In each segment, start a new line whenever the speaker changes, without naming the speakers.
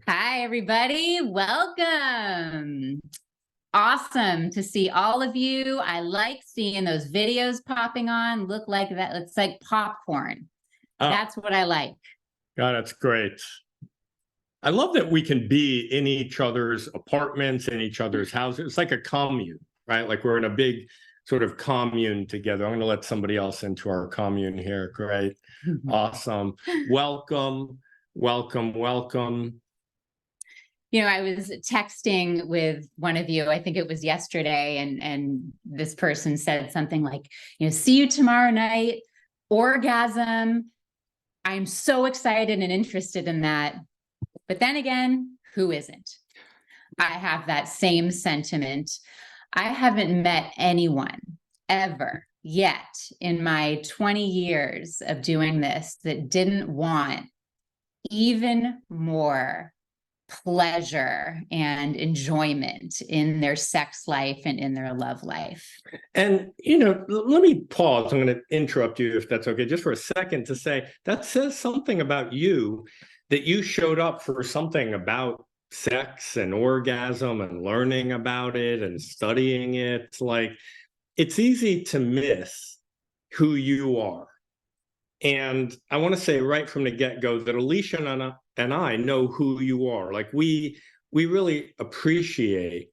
Hi, everybody. Welcome. Awesome to see all of you. I like seeing those videos popping on. Look like that. It's like popcorn.
Oh,
That's what I like.
God, that's great. I love that we can be in each other's apartments, in each other's houses. It's like a commune, right? Like we're in a big sort of commune together. I'm going to let somebody else into our commune here. Great. Awesome. Welcome, welcome, welcome.
You know, I was texting with one of you, I think it was yesterday, and this person said something like, see you tomorrow night, orgasm. I'm so excited and interested in that. But then again, who isn't? I have that same sentiment. I haven't met anyone ever yet in my 20 years of doing this that didn't want even more pleasure and enjoyment in their sex life and in their love life.
And, let me pause. I'm going to interrupt you if that's okay, just for a second to say that says something about you, that you showed up for something about sex and orgasm and learning about it and studying it. Like, it's easy to miss who you are. And I want to say right from the get-go that Alicia and I know who you are. Like we really appreciate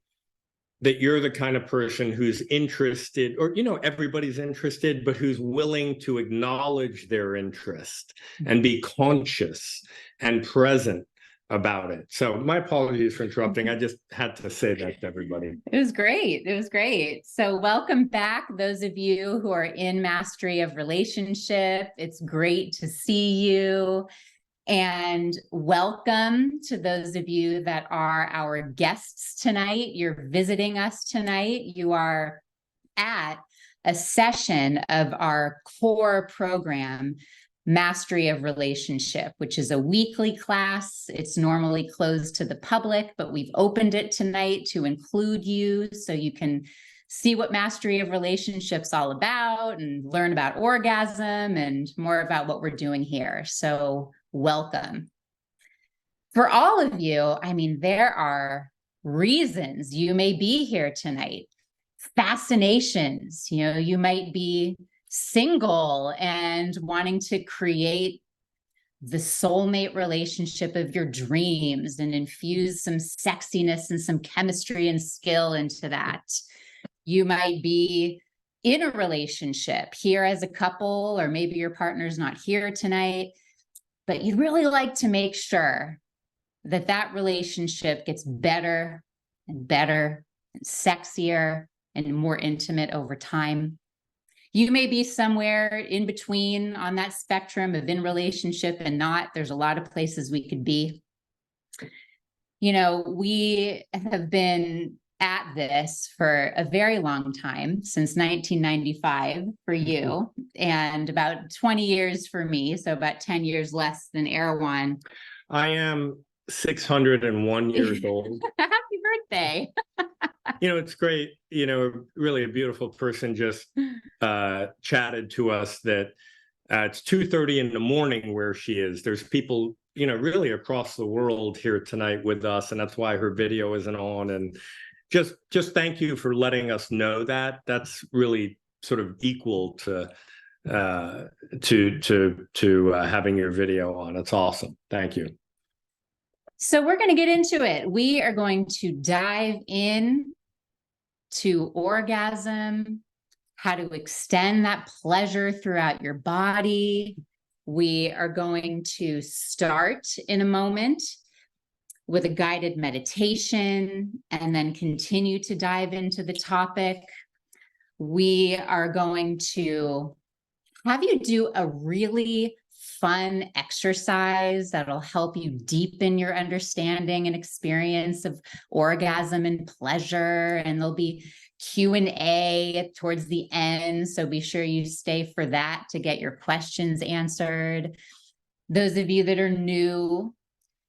that you're the kind of person who's interested, or everybody's interested, but who's willing to acknowledge their interest and be conscious and present about it. So my apologies for interrupting. I just had to say that to everybody.
It was great. It was great. So welcome back, those of you who are in Mastery of Relationship. It's great to see you. And welcome to those of you that are our guests tonight. You're visiting us tonight. You are at a session of our core program, Mastery of Relationship, which is a weekly class. It's normally closed to the public, but we've opened it tonight to include you so you can see what Mastery of Relationship's all about and learn about orgasm and more about what we're doing here. So welcome. For all of you, I mean, there are reasons you may be here tonight, fascinations. You might be single and wanting to create the soulmate relationship of your dreams and infuse some sexiness and some chemistry and skill into that. You might be in a relationship here as a couple, or maybe your partner's not here tonight, but you'd really like to make sure that that relationship gets better and better and sexier and more intimate over time. You may be somewhere in between on that spectrum of in relationship and not. There's a lot of places we could be. We have been at this for a very long time, since 1995 for you, and about 20 years for me, so about 10 years less than Erwan.
I am 601 years old.
Happy birthday.
It's great. Really a beautiful person just chatted to us that it's 2:30 in the morning where she is. There's people, really across the world here tonight with us, and that's why her video isn't on. And just thank you for letting us know that. That's really sort of equal to having your video on. It's awesome. Thank you.
So we're going to get into it. We are going to dive in to orgasm, how to extend that pleasure throughout your body. We are going to start in a moment with a guided meditation and then continue to dive into the topic. We are going to have you do a really fun exercise that'll help you deepen your understanding and experience of orgasm and pleasure. And there'll be Q&A towards the end, so be sure you stay for that to get your questions answered. Those of you that are new,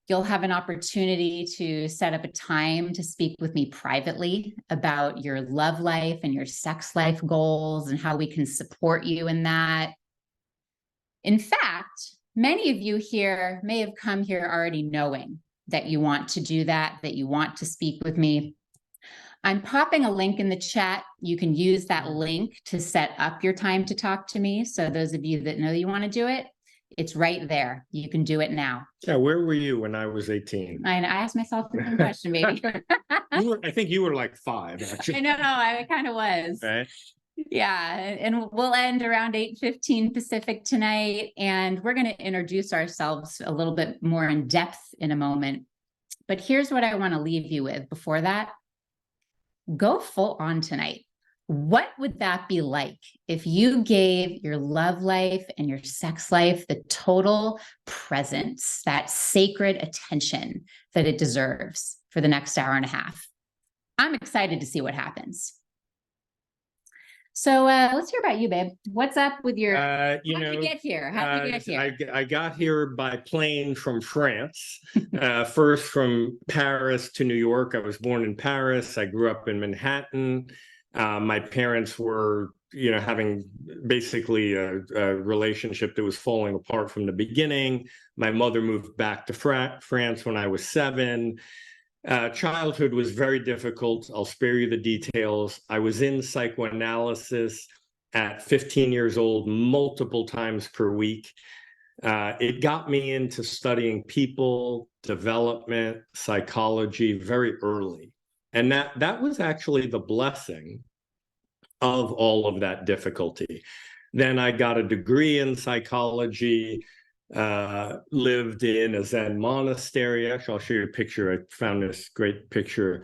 you'll have an opportunity to set up a time to speak with me privately about your love life and your sex life goals and how we can support you in that. In fact, many of you here may have come here already knowing that you want to do that, that you want to speak with me. I'm popping a link in the chat. You can use that link to set up your time to talk to me. So those of you that know you want to do it, it's right there. You can do it now.
Yeah, where were you when I was 18?
I asked myself the same question, maybe.
I think you were like 5, actually.
I know, I kind of was.
Right.
Yeah, and we'll end around 8:15 Pacific tonight, and we're going to introduce ourselves a little bit more in depth in a moment. But here's what I want to leave you with before that. Go full on tonight. What would that be like if you gave your love life and your sex life the total presence, that sacred attention that it deserves for the next hour and a half? I'm excited to see what happens. So let's hear about you, babe. What's up with your, how'd you get here? How'd you get here?
I got here by plane from France, first from Paris to New York. I was born in Paris. I grew up in Manhattan. My parents were, having basically a relationship that was falling apart from the beginning. My mother moved back to France when I was 7. Childhood was very difficult. I'll spare you the details. I was in psychoanalysis at 15 years old, multiple times per week. It got me into studying people, development, psychology very early. And that was actually the blessing of all of that difficulty. Then I got a degree in psychology. Lived in a Zen monastery. Actually, I'll show you a picture. I found this great picture.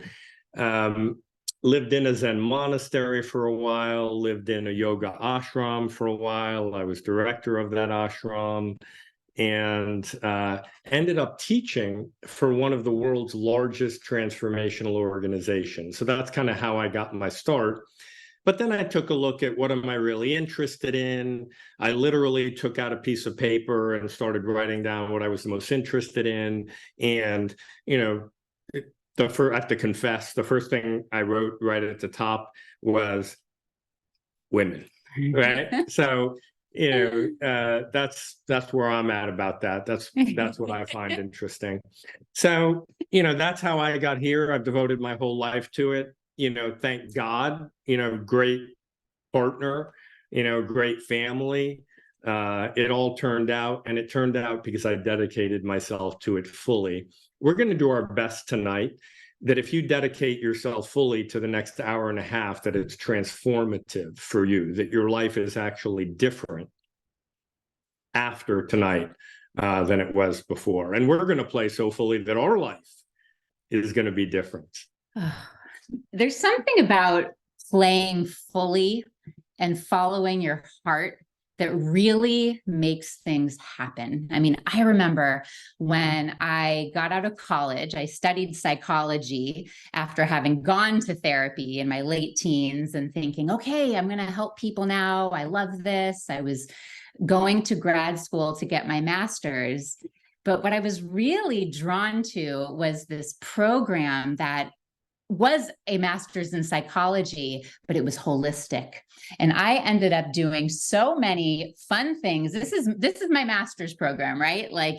Lived in a Zen monastery for a while, lived in a yoga ashram for a while. I was director of that ashram, and ended up teaching for one of the world's largest transformational organizations. So that's kind of how I got my start. But then I took a look at what am I really interested in. I literally took out a piece of paper and started writing down what I was the most interested in. And, I have to confess, the first thing I wrote right at the top was women, right? So, that's where I'm at about that. That's what I find interesting. So, that's how I got here. I've devoted my whole life to it. Thank God, great partner, great family. It all turned out, and it turned out because I dedicated myself to it fully. We're going to do our best tonight that if you dedicate yourself fully to the next hour and a half, that it's transformative for you, that your life is actually different after tonight than it was before. And we're going to play so fully that our life is going to be different.
There's something about playing fully and following your heart that really makes things happen. I mean, I remember when I got out of college, I studied psychology after having gone to therapy in my late teens and thinking, okay, I'm going to help people now. I love this. I was going to grad school to get my master's. But what I was really drawn to was this program that was a master's in psychology, but it was holistic. And I ended up doing so many fun things. This is my master's program, right? Like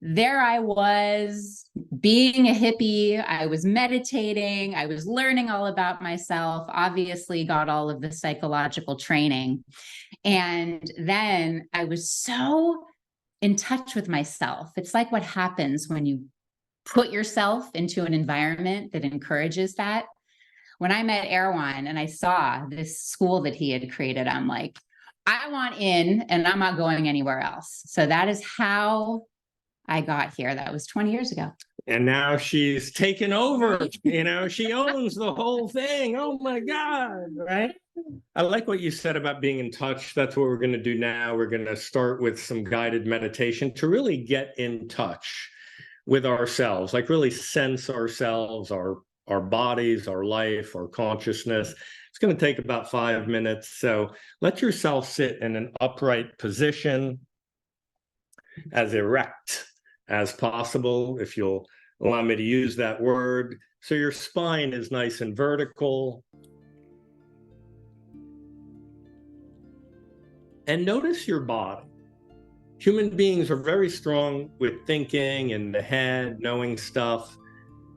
there I was being a hippie. I was meditating. I was learning all about myself, obviously got all of the psychological training. And then I was so in touch with myself. It's like what happens when you put yourself into an environment that encourages that. When I met Erwan and I saw this school that he had created, I'm like, I want in and I'm not going anywhere else. So that is how I got here. That was 20 years ago.
And now she's taken over, she owns the whole thing. Oh my God, right? I like what you said about being in touch. That's what we're going to do now. We're going to start with some guided meditation to really get in touch with ourselves, like really sense ourselves, our bodies, our life, our consciousness. It's going to take about 5 minutes. So let yourself sit in an upright position, as erect as possible, if you'll allow me to use that word. So your spine is nice and vertical. And notice your body. Human beings are very strong with thinking in the head, knowing stuff.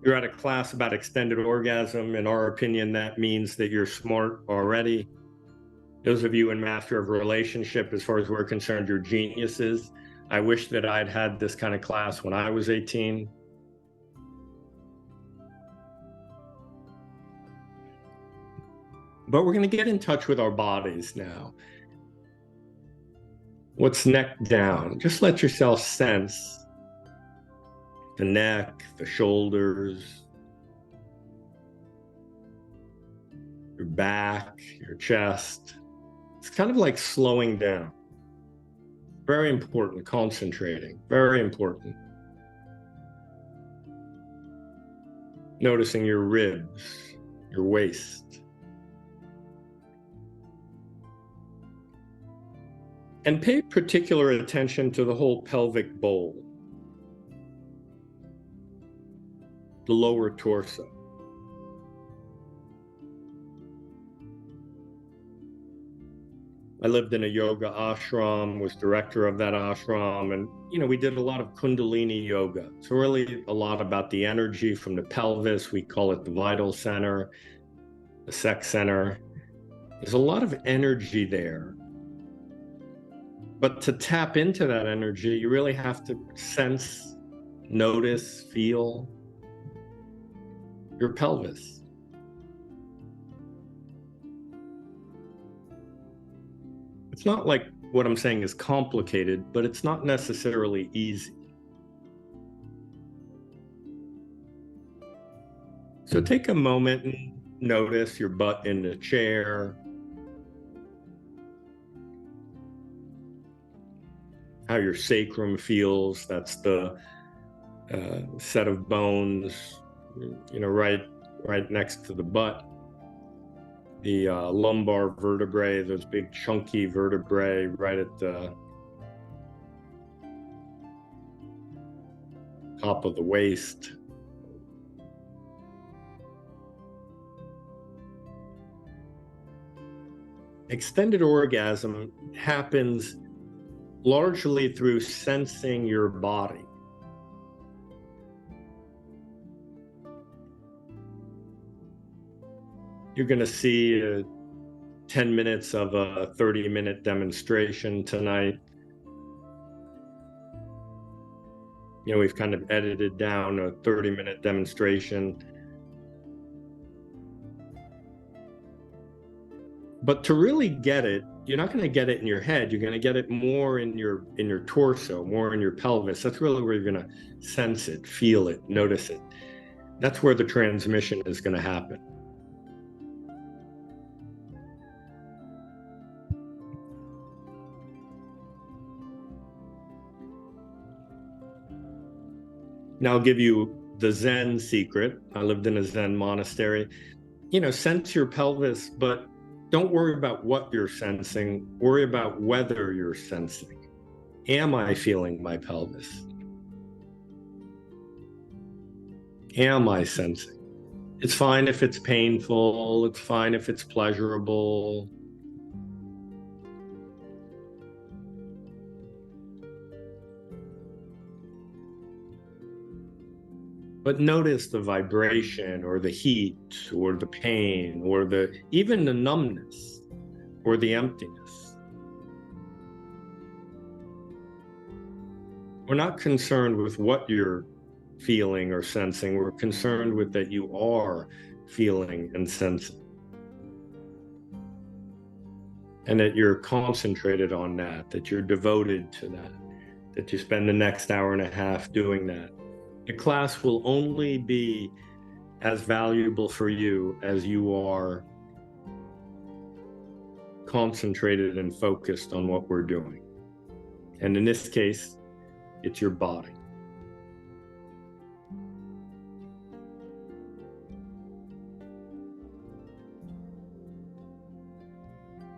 You're at a class about extended orgasm. In our opinion, that means that you're smart already. Those of you in Master of Relationship, as far as we're concerned, you're geniuses. I wish that I'd had this kind of class when I was 18. But we're going to get in touch with our bodies now. What's neck down? Just let yourself sense the neck, the shoulders, your back, your chest. It's kind of like slowing down. Very important, concentrating, very important. Noticing your ribs, your waist. And pay particular attention to the whole pelvic bowl, the lower torso. I lived in a yoga ashram, was director of that ashram, and we did a lot of Kundalini yoga. So really a lot about the energy from the pelvis. We call it the vital center, the sex center. There's a lot of energy there. But to tap into that energy, you really have to sense, notice, feel your pelvis. It's not like what I'm saying is complicated, but it's not necessarily easy. So take a moment and notice your butt in the chair, how your sacrum feels. That's the set of bones, right next to the butt. The lumbar vertebrae, those big chunky vertebrae right at the top of the waist. Extended orgasm happens largely through sensing your body. You're going to see 10 minutes of a 30-minute demonstration tonight. We've kind of edited down a 30-minute demonstration. But to really get it, you're not going to get it in your head. You're going to get it more in your torso, more in your pelvis. That's really where you're going to sense it, feel it, notice it. That's where the transmission is going to happen. Now I'll give you the Zen secret. I lived in a Zen monastery. Sense your pelvis, but don't worry about what you're sensing. Worry about whether you're sensing. Am I feeling my pelvis? Am I sensing? It's fine if it's painful. It's fine if it's pleasurable. But notice the vibration or the heat or the pain or even the numbness or the emptiness. We're not concerned with what you're feeling or sensing. We're concerned with that you are feeling and sensing. And that you're concentrated on that you're devoted to that you spend the next hour and a half doing that. The class will only be as valuable for you as you are concentrated and focused on what we're doing. And in this case, it's your body.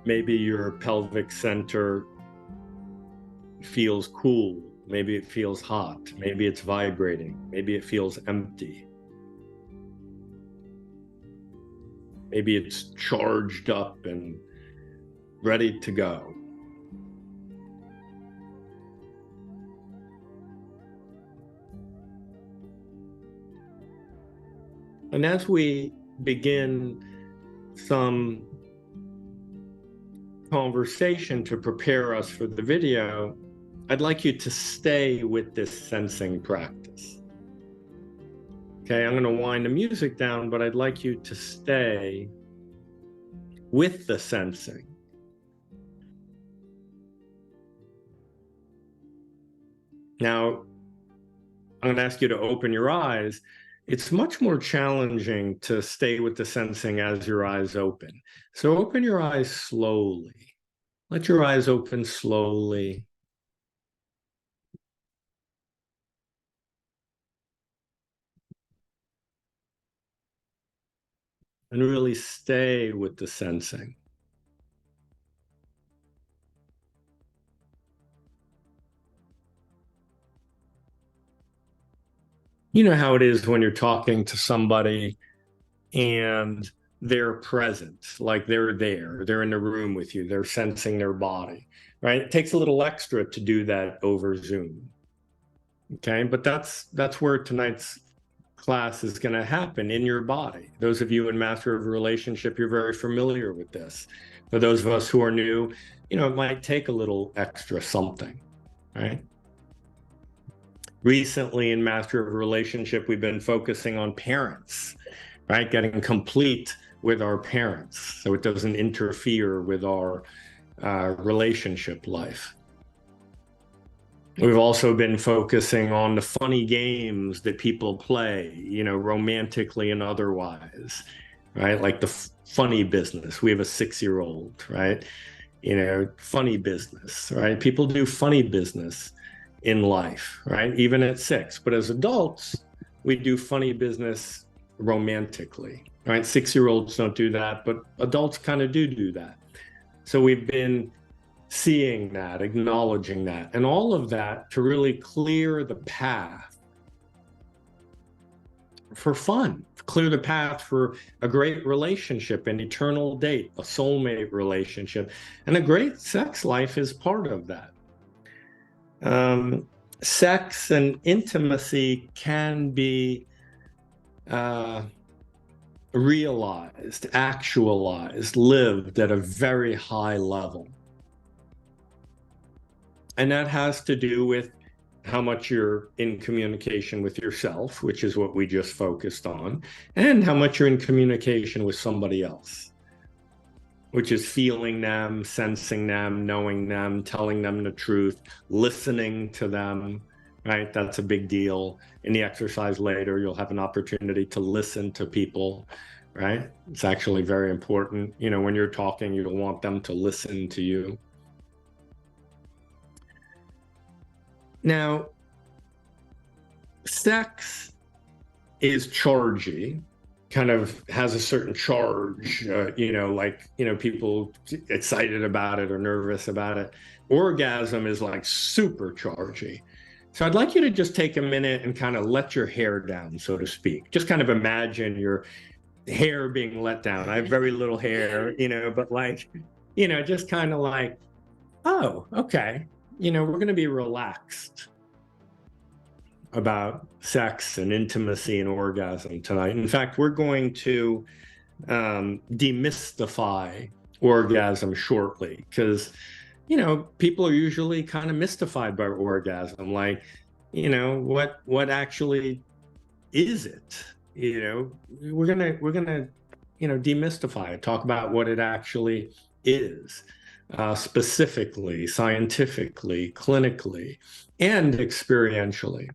Maybe your pelvic center feels cool. Maybe it feels hot. Maybe it's vibrating. Maybe it feels empty. Maybe it's charged up and ready to go. And as we begin some conversation to prepare us for the video, I'd like you to stay with this sensing practice. Okay, I'm going to wind the music down, but I'd like you to stay with the sensing. Now, I'm going to ask you to open your eyes. It's much more challenging to stay with the sensing as your eyes open. So open your eyes slowly. Let your eyes open slowly. And really stay with the sensing. You know how it is when you're talking to somebody and they're present, like they're there, they're in the room with you, they're sensing their body, right? It takes a little extra to do that over Zoom. Okay, but that's where tonight's class is going to happen, in your body. Those of you in Master of Relationship, you're very familiar with this. For those of us who are new, you know, it might take a little extra something, right? Recently in Master of Relationship, we've been focusing on parents, right? Getting complete with our parents so it doesn't interfere with our relationship life. We've also been focusing on the funny games that people play, you know, romantically and otherwise, right? Like the funny business. We have a 6-year-old, right? You know, funny business, right? People do funny business in life, right? Even at 6. But as adults, we do funny business romantically, right? 6-year-olds don't do that, but adults kind of do that. So we've been seeing that, acknowledging that, and all of that to really clear the path for fun, clear the path for a great relationship, an eternal date, a soulmate relationship, and a great sex life is part of that. Sex and intimacy can be realized, actualized, lived at a very high level. And that has to do with how much you're in communication with yourself, which is what we just focused on, and how much you're in communication with somebody else, which is feeling them, sensing them, knowing them, telling them the truth, listening to them, right? That's a big deal. In the exercise later, you'll have an opportunity to listen to people, right? It's actually very important. You know, when you're talking, you don't want them to listen to you. Now, sex is chargy, kind of has a certain charge, you know, like, you know, people excited about it or nervous about it. Orgasm is like super chargy. So I'd like you to just take a minute and kind of let your hair down, so to speak. Just kind of imagine your hair being let down. I have very little hair, you know, but like, you know, just kind of like, oh, okay. You know, we're going to be relaxed about sex and intimacy and orgasm tonight. In fact, we're going to demystify orgasm shortly, because, you know, people are usually kind of mystified by orgasm. Like, you know, what actually is it? You know, we're gonna, you know, demystify it, talk about what it actually is. Specifically, scientifically, clinically, and experientially.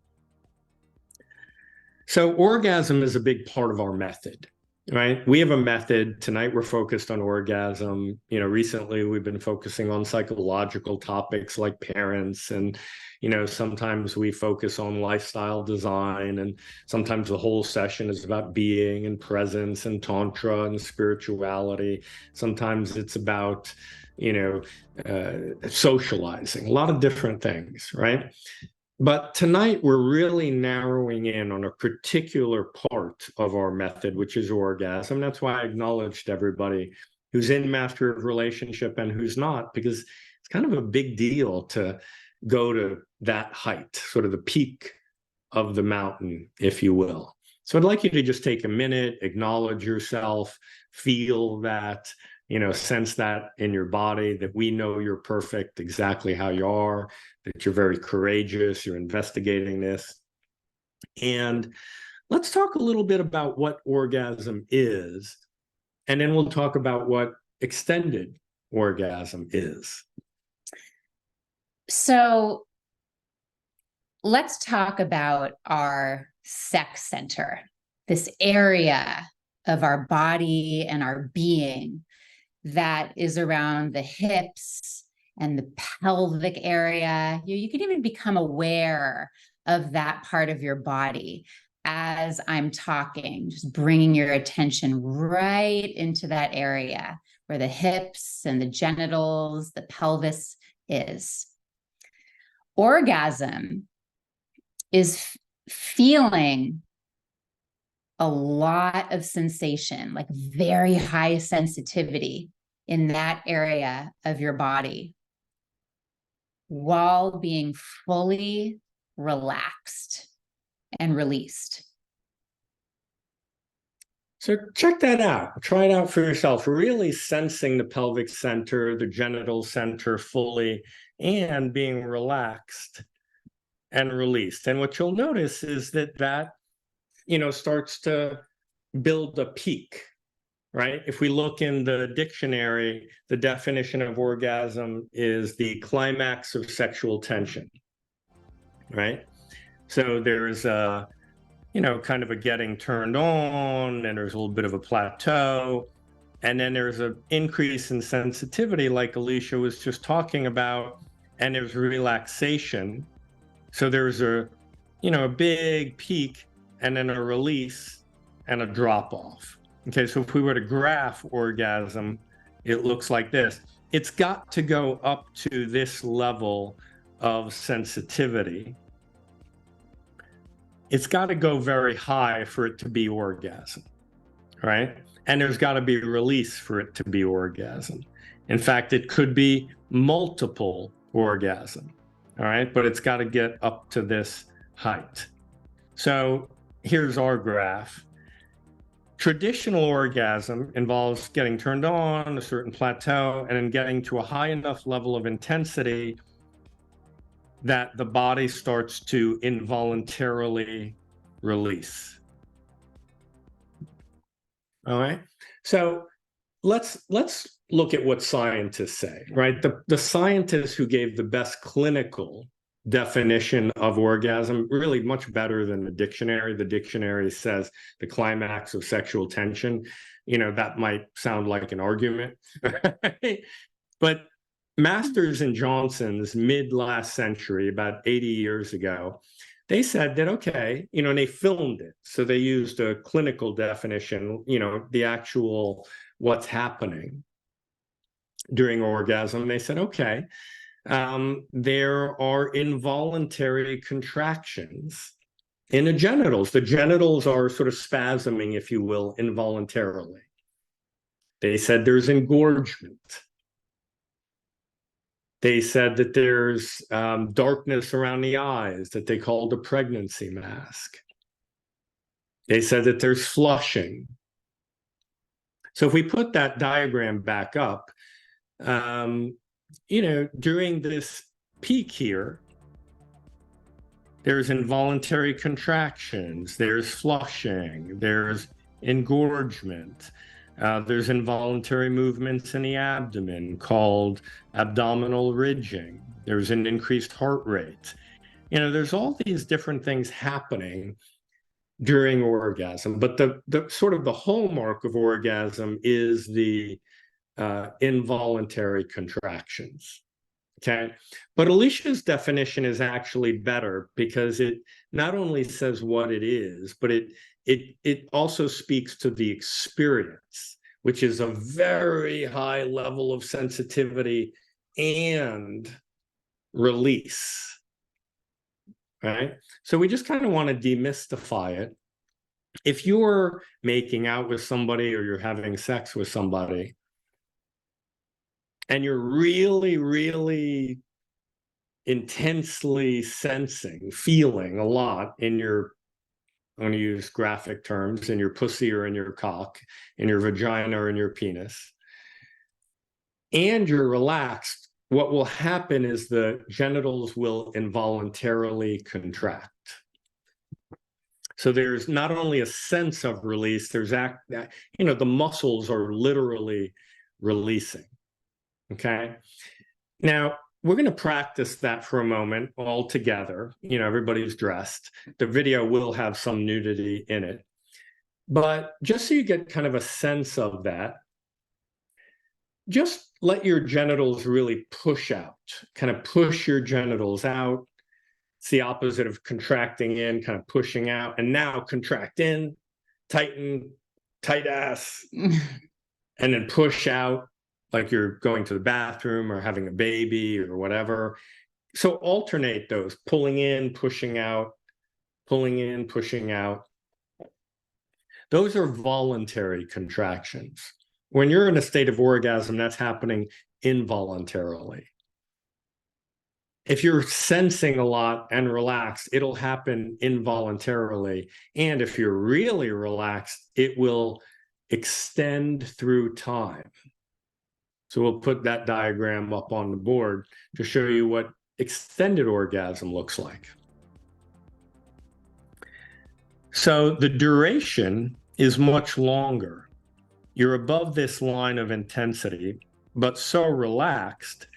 So orgasm is a big part of our method, right? We have a method. Tonight we're focused on orgasm. You know, recently we've been focusing on psychological topics like parents, and, you know, sometimes we focus on lifestyle design, and sometimes the whole session is about being and presence and tantra and spirituality. Sometimes it's about, you know, socializing, a lot of different things, right? But tonight we're really narrowing in on a particular part of our method, which is orgasm. That's why I acknowledged everybody who's in Master of Relationship and who's not, because it's kind of a big deal to go to that height, sort of the peak of the mountain, if you will. So I'd like you to just take a minute, acknowledge yourself, feel that, sense that in your body, that we know you're perfect exactly how you are, that you're very courageous, you're investigating this. And let's talk a little bit about what orgasm is, and then we'll talk about what extended orgasm is.
So let's talk about our sex center, this area of our body and our being that is around the hips and the pelvic area. You can even become aware of that part of your body as I'm talking, just bringing your attention right into that area where the hips and the genitals, the pelvis is. Orgasm is feeling a lot of sensation, like very high sensitivity in that area of your body while being fully relaxed and released.
So check that out. Try it out for yourself. Really sensing the pelvic center, the genital center fully, and being relaxed and released. And what you'll notice is that starts to build a peak, right? If we look in the dictionary, the definition of orgasm is the climax of sexual tension, right? So there's a, kind of a getting turned on, and there's a little bit of a plateau, and then there's an increase in sensitivity, like Alicia was just talking about, and there's relaxation. So there's a big peak, and then a release and a drop off. Okay, so if we were to graph orgasm, it looks like this. It's got to go up to this level of sensitivity. It's got to go very high for it to be orgasm, right? And there's got to be release for it to be orgasm. In fact, it could be multiple orgasm, all right? But it's got to get up to this height. So here's our graph. Traditional orgasm involves getting turned on, a certain plateau, and then getting to a high enough level of intensity that the body starts to involuntarily release. All right. So let's look at what scientists say, right? The scientists who gave the best clinical definition of orgasm, really much better than the dictionary. The dictionary says the climax of sexual tension. That might sound like an argument, right? But Masters and Johnson's mid last century, about 80 years ago, they said that, okay, and they filmed it. So they used a clinical definition, the actual what's happening during orgasm. They said, okay, there are involuntary contractions in the genitals. The genitals are sort of spasming, if you will, involuntarily. They said there's engorgement. They said that there's darkness around the eyes that they called a pregnancy mask. They said that there's flushing. So if we put that diagram back up, during this peak here, there's involuntary contractions, there's flushing, there's engorgement. There's involuntary movements in the abdomen called abdominal ridging. There's an increased heart rate. There's all these different things happening during orgasm, but the sort of the hallmark of orgasm is the involuntary contractions. Okay, but Alicia's definition is actually better because it not only says what it is, but it also speaks to the experience, which is a very high level of sensitivity and release, right? So we just kind of want to demystify it. If you're making out with somebody or you're having sex with somebody, and you're really, really intensely sensing, feeling a lot in your I'm going to use graphic terms, in your pussy or in your cock, in your vagina or in your penis, and you're relaxed, what will happen is the genitals will involuntarily contract. So there's not only a sense of release, there's the muscles are literally releasing. Okay. Now we're going to practice that for a moment all together. Everybody's dressed. The video will have some nudity in it. But just so you get kind of a sense of that, just let your genitals really push out, kind of push your genitals out. It's the opposite of contracting in, kind of pushing out. And now contract in, tighten, tight ass, and then push out like you're going to the bathroom or having a baby or whatever. So alternate those, pulling in, pushing out, pulling in, pushing out. Those are voluntary contractions. When you're in a state of orgasm, that's happening involuntarily. If you're sensing a lot and relaxed, it'll happen involuntarily. And if you're really relaxed, it will extend through time. So we'll put that diagram up on the board to show you what extended orgasm looks like. So the duration is much longer. You're above this line of intensity, but so relaxed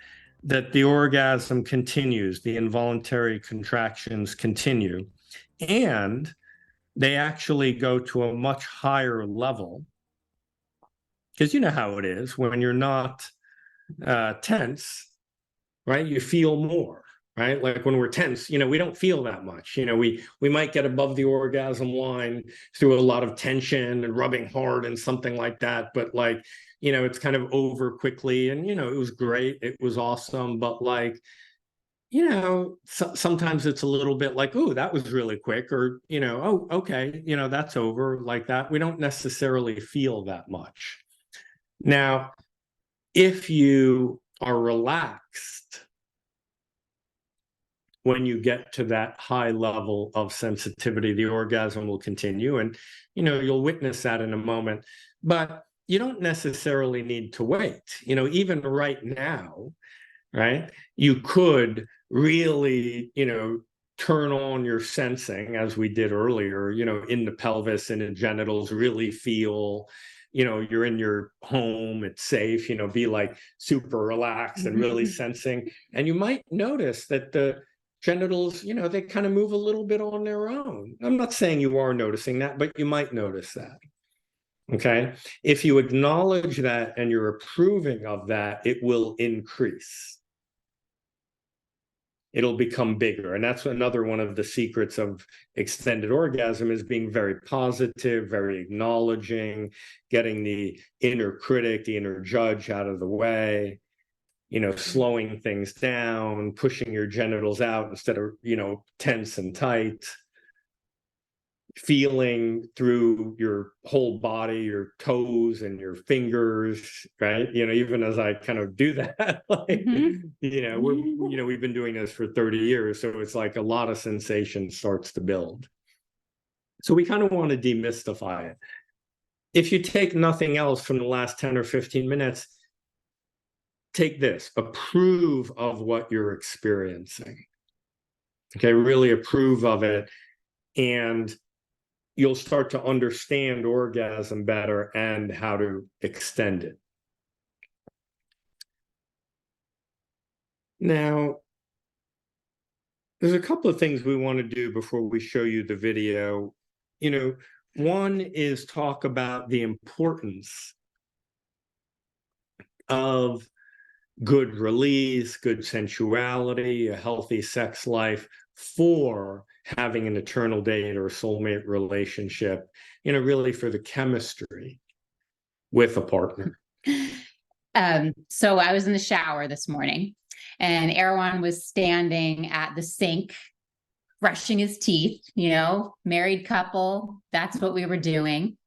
that the orgasm continues, the involuntary contractions continue, and they actually go to a much higher level. Because you know how it is when you're not tense, right? You feel more, right? Like when we're tense, we don't feel that much. We might get above the orgasm line through a lot of tension and rubbing hard and something like that. But it's kind of over quickly, and it was great, it was awesome, but sometimes it's a little bit like, oh, that was really quick, or oh, okay, that's over, like that. We don't necessarily feel that much. Now, if you are relaxed when you get to that high level of sensitivity, the orgasm will continue, and you'll witness that in a moment. But you don't necessarily need to wait. Even right now, right? You could really, turn on your sensing, as we did earlier, in the pelvis and in genitals, really feel, you're in your home, it's safe, be like super relaxed and really sensing. And you might notice that the genitals, they kind of move a little bit on their own. I'm not saying you are noticing that, but you might notice that. Okay. If you acknowledge that and you're approving of that, it will increase. It'll become bigger. And that's another one of the secrets of extended orgasm, is being very positive, very acknowledging, getting the inner critic, the inner judge out of the way, slowing things down, pushing your genitals out instead of, tense and tight, feeling through your whole body, your toes and your fingers, right? Even as I kind of do that, we've been doing this for 30 years. So it's like a lot of sensation starts to build. So we kind of want to demystify it. If you take nothing else from the last 10 or 15 minutes, take this, approve of what you're experiencing. Okay, really approve of it. And you'll start to understand orgasm better and how to extend it. Now, there's a couple of things we want to do before we show you the video. One is talk about the importance of good release, good sensuality, a healthy sex life for having an eternal date or a soulmate relationship, really for the chemistry with a partner.
So I was in the shower this morning, and Erwan was standing at the sink, brushing his teeth, married couple, that's what we were doing.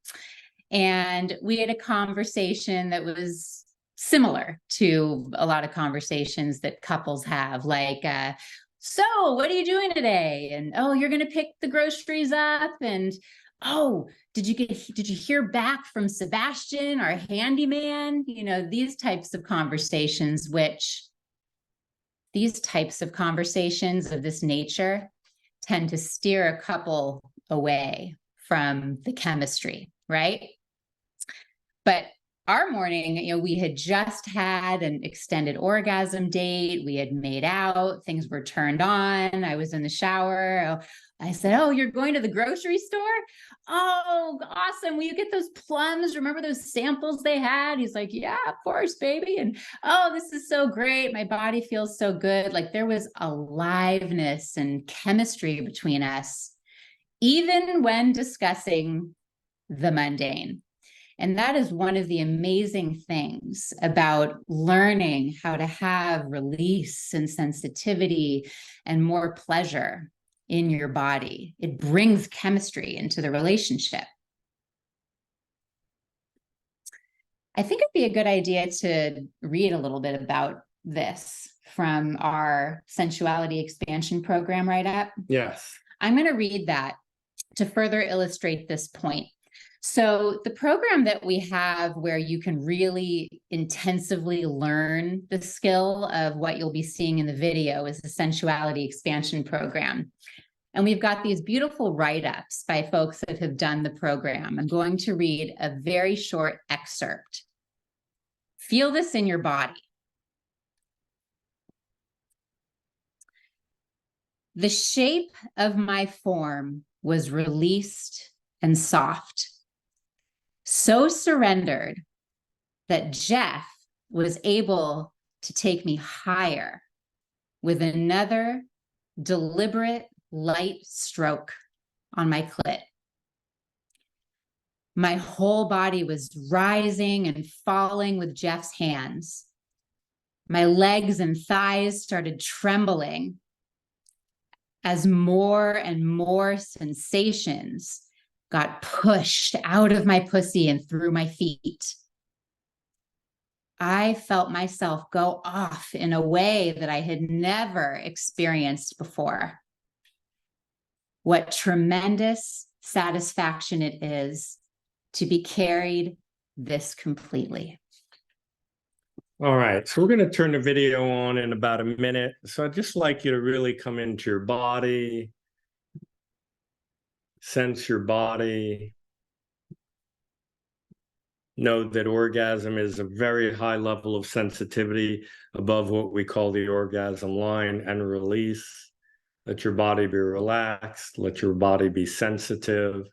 And we had a conversation that was similar to a lot of conversations that couples have, like, so what are you doing today? And, oh, you're going to pick the groceries up. And, oh, did you hear back from Sebastian, our handyman? You know, these types of conversations of this nature tend to steer a couple away from the chemistry, right? But our morning, you know, we had just had an extended orgasm date. We had made out, things were turned on. I was in the shower. I said, oh, you're going to the grocery store? Oh, awesome. Will you get those plums? Remember those samples they had? He's like, yeah, of course, baby. And oh, this is so great. My body feels so good. Like there was aliveness and chemistry between us, even when discussing the mundane. And that is one of the amazing things about learning how to have release and sensitivity and more pleasure in your body. It brings chemistry into the relationship. I think it'd be a good idea to read a little bit about this from our sensuality expansion program write-up.
Yes.
I'm going to read that to further illustrate this point. So the program that we have where you can really intensively learn the skill of what you'll be seeing in the video is the sensuality expansion program. And we've got these beautiful write-ups by folks that have done the program. I'm going to read a very short excerpt. Feel this in your body. The shape of my form was released and soft, so surrendered that Jeff was able to take me higher with another deliberate light stroke on my clit. My whole body was rising and falling with Jeff's hands. My legs and thighs started trembling as more and more sensations got pushed out of my pussy and through my feet. I felt myself go off in a way that I had never experienced before. What tremendous satisfaction it is to be carried this completely.
All right, so we're going to turn the video on in about a minute. So I'd just like you to really come into your body, sense your body. Know that orgasm is a very high level of sensitivity above what we call the orgasm line, and release. Let your body be relaxed. Let your body be sensitive.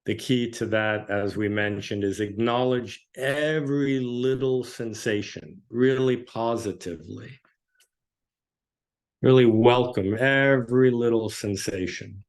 The key to that, as we mentioned, is acknowledge every little sensation really positively. Really welcome every little sensation.